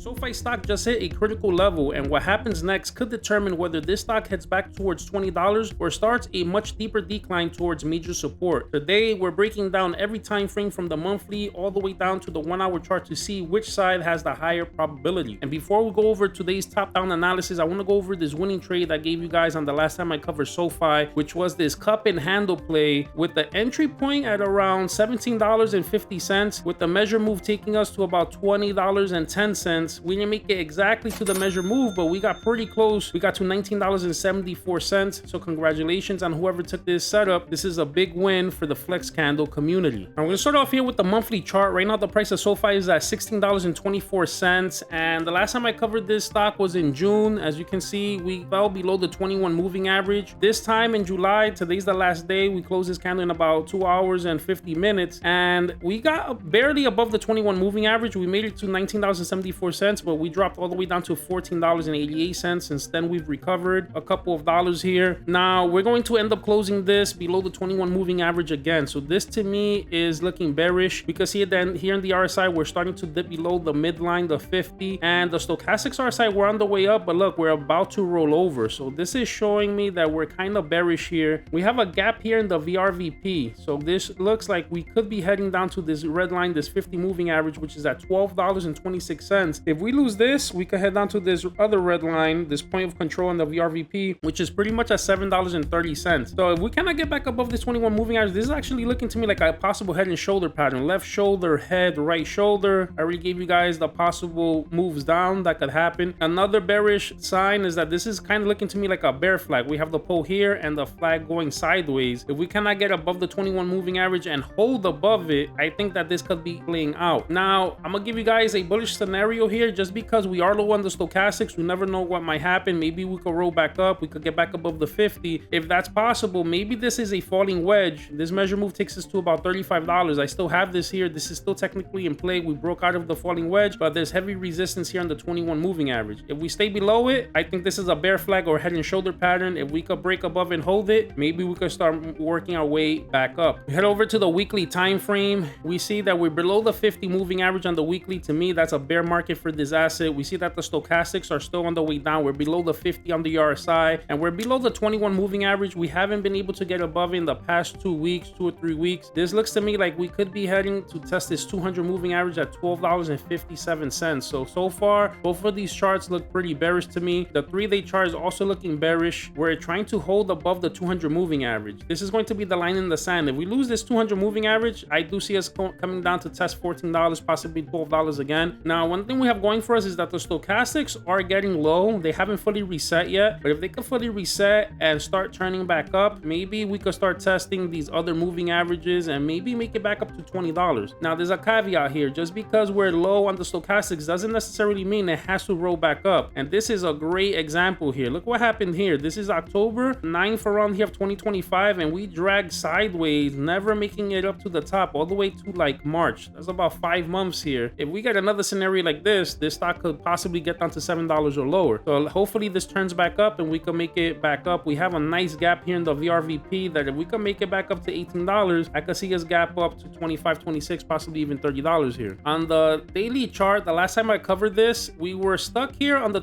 SOFI stock just hit a critical level, and what happens next could determine whether this stock heads back towards $20 or starts a much deeper decline towards major support. Today, we're breaking down every time frame from the monthly all the way down to the 1-hour chart to see which side has the higher probability. And before we go over today's top-down analysis, I want to go over this winning trade I gave you guys on the last time I covered SOFI, which was this cup and handle play with the entry point at around $17.50, with the measure move taking us to about $20.10. We didn't make it exactly to the measure move, but we got pretty close. We got to $19.74. So congratulations on whoever took this setup. This is a big win for the flex candle community. I'm going to start off here with the monthly chart. Right now, the price of SOFI is at $16.24. And the last time I covered this stock was in June. As you can see, we fell below the 21 moving average. This time in July, today's the last day. We closed this candle in about 2 hours and 50 minutes. And we got barely above the 21 moving average. We made it to $19.74. But we dropped all the way down to $14.88. Since then, we've recovered a couple of dollars here. Now, we're going to end up closing this below the 21 moving average again. So this to me is looking bearish, because here in the RSI, we're starting to dip below the midline, the 50, and the stochastics RSI, we're on the way up, but look, we're about to roll over. So this is showing me that we're kind of bearish here. We have a gap here in the VRVP. So this looks like we could be heading down to this red line, this 50 moving average, which is at $12.26. If we lose this, we could head down to this other red line, this point of control on the VRVP, which is pretty much at $7.30. So if we cannot get back above this 21 moving average, this is actually looking to me like a possible head and shoulder pattern. Left shoulder, head, right shoulder. I already gave you guys the possible moves down that could happen. Another bearish sign is that this is kind of looking to me like a bear flag. We have the pole here and the flag going sideways. If we cannot get above the 21 moving average and hold above it, I think that this could be playing out. Now, I'm gonna give you guys a bullish scenario here, just because we are low on the stochastics. We never know what might happen. Maybe we could roll back up. We could get back above the 50. If that's possible, maybe this is a falling wedge. This measure move takes us to about $35. I still have this here. This is still technically in play. We broke out of the falling wedge, but there's heavy resistance here on the 21 moving average. If we stay below it, I think this is a bear flag or head and shoulder pattern. If we could break above and hold it, maybe we could start working our way back up. We head over to the weekly time frame. We see that we're below the 50 moving average on the weekly. To me, that's a bear market for this asset. We see that the stochastics are still on the way down. We're below the 50 on the RSI, and we're below the 21 moving average. We haven't been able to get above in the past 2 weeks, 2 or 3 weeks. This looks to me like we could be heading to test this 200 moving average at $12.57. So far, both of these charts look pretty bearish to me. The 3-day chart is also looking bearish. We're trying to hold above the 200 moving average. This is going to be the line in the sand. If we lose this 200 moving average, I do see us coming down to test $14, possibly $12 again. Now, one thing we have going for us is that the stochastics are getting low. They haven't fully reset yet, but if they could fully reset and start turning back up, maybe we could start testing these other moving averages and maybe make it back up to $20. Now, there's a caveat here. Just because we're low on the stochastics doesn't necessarily mean it has to roll back up. And this is a great example here. Look what happened here. This is October 9th around here of 2025, and we dragged sideways, never making it up to the top all the way to like March. That's about 5 months here. If we get another scenario like this stock could possibly get down to $7 or lower. So hopefully this turns back up and we can make it back up. We have a nice gap here in the VRVP that if we can make it back up to $18, I could see us gap up to $25, $26, possibly even $30 here. On the daily chart, the last time I covered this, we were stuck here on the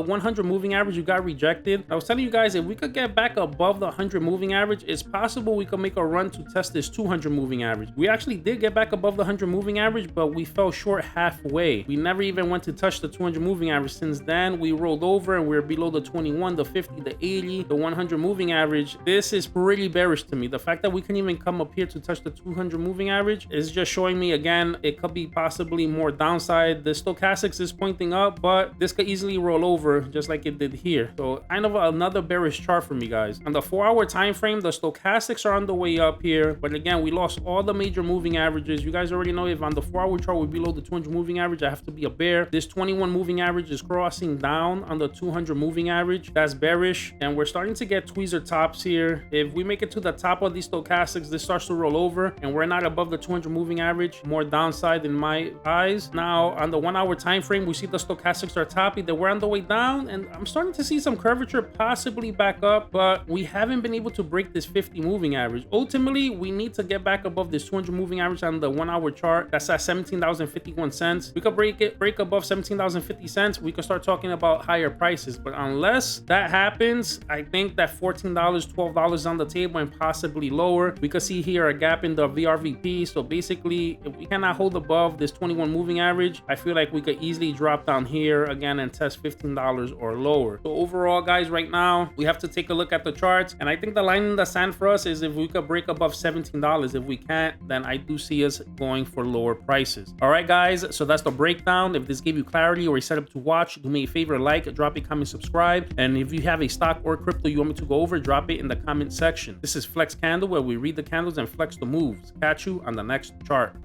100 moving average. You got rejected. I was telling you guys, if we could get back above the 100 moving average, it's possible we could make a run to test this 200 moving average. We actually did get back above the 100 moving average, but we fell short halfway. We never even went to touch the 200 moving average. Since then, we rolled over and we're below the 21, the 50, the 80, the 100 moving average. This is pretty bearish to me. The fact that we couldn't even come up here to touch the 200 moving average is just showing me again, it could be possibly more downside. The stochastics is pointing up, but this could easily roll over just like it did here. So kind of another bearish chart for me, guys. On the 4-hour time frame, the stochastics are on the way up here, but again, we lost all the major moving averages. You guys already know if on the 4-hour chart we're below the 200 moving average, I have to be a bear. This 21 moving average is crossing down on the 200 moving average. That's bearish, and we're starting to get tweezer tops here. If we make it to the top of these stochastics, this starts to roll over and we're not above the 200 moving average. More downside in my eyes. Now on the 1-hour time frame, we see the stochastics are toppy, that we're on the way down, and I'm starting to see some curvature possibly back up, but we haven't been able to break this 50 moving average. Ultimately, we need to get back above this 200 moving average on the 1-hour chart. That's at $17.51. We could break break above $17.50, we could start talking about higher prices. But unless that happens, I think that $14, $12 on the table and possibly lower. We could see here a gap in the VRVP. So basically, if we cannot hold above this 21 moving average, I feel like we could easily drop down here again and test $15 or lower. So overall, guys, right now we have to take a look at the charts, and I think the line in the sand for us is if we could break above $17. If we can't, then I do see us going for lower prices. All right, guys, so that's the breakdown. If this gave you clarity or a setup to watch, do me a favor, like, drop a comment, subscribe, and if you have a stock or crypto you want me to go over, drop it in the comment section. This is Flex Candle, where we read the candles and flex the moves. Catch you on the next chart.